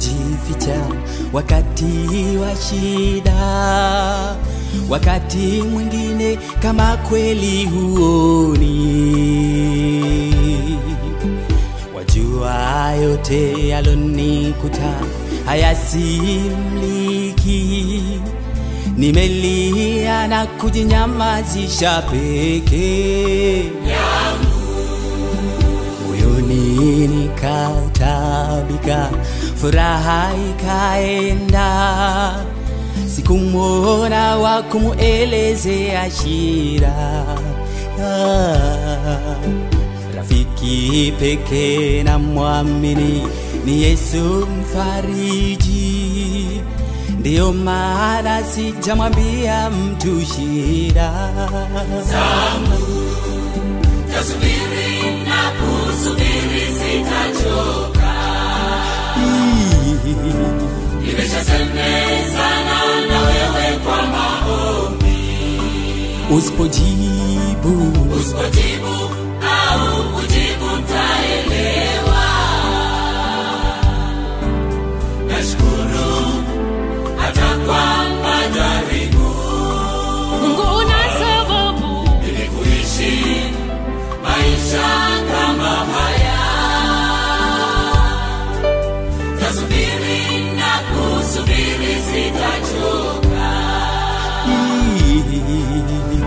kujificha wakati wa shida, wakati mwingine kama kweli huoni. Wajua yote yalonikuta hayasimliki, nimelia na kujinyamazisha peke yangu. Moyoni nikatabika, furaha ikaenda, sikumwona wa kumuelezea shida. Rafiki peke na muamini ni Yesu mfariji, ndio maana sijamwambia mtu shida zangu. Tasubiri na kusubiri sitachoka, nimeshasemezana na wewe kwa maombi. Usipojibu au ujibu nitaelewa. Nashukuru hata kwa majaribu, Mungu una sababu ili kuishi maisha kama haya. Tasubiri na kusubiri sitachoka,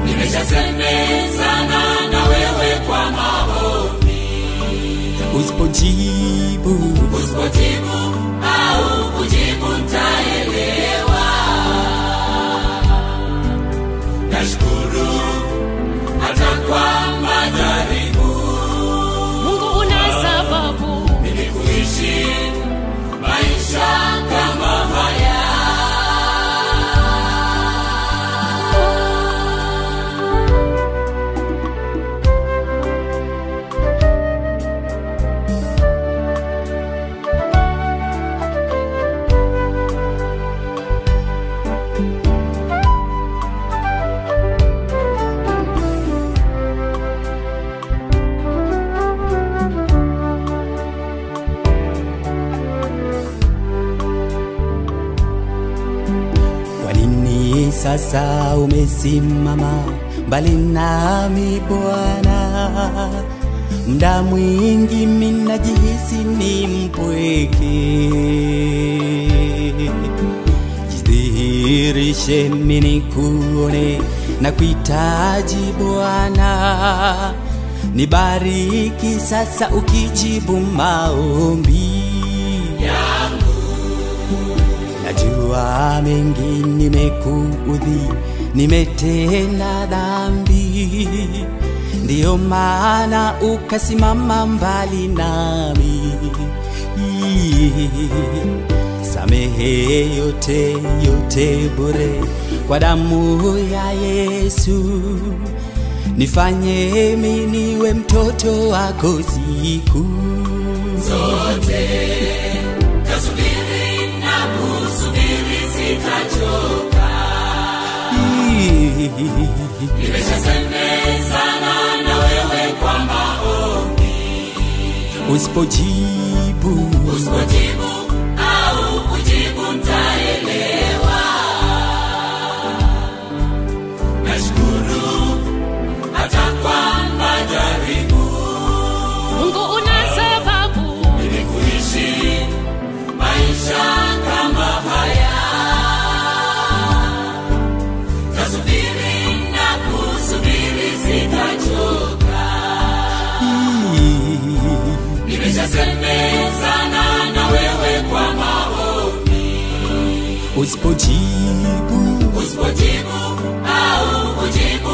nimeshasemezana na wewe kwa maombi. Usipojibu au ujibu nitaelewa. Nashukuru hata kwa majaribu, Mungu una sababu ili kuishi maisha kama haya. sasa umesimama mbali nami Bwana? Muda mwingi mimi najihisi ni mpweke. Jidhihirishe mimi nikuone na kuhitaji Bwana. Nibariki sasa ukijibu maombi yangu. Najua mengi nimekuudhi, nimetenda dhambi, ndio maana ukasimama mbali nami. Samehe yote yote bure kwa damu ya Yesu. Nifanye mimi niwe mtoto wako siku zote. Tasubiri na kusubiri sitachoka. Nimeshasemezana na wewe kwa maombi. Usipojibu au ujibu nitaelewa. Nashukuru hata kwa majaribu. Mungu una sababu ili kuishi maisha kama haya. Tasubiri na kusubiri sitachoka. Nimeshasemezana na wewe kwa maombi. Usipojibu au ujibu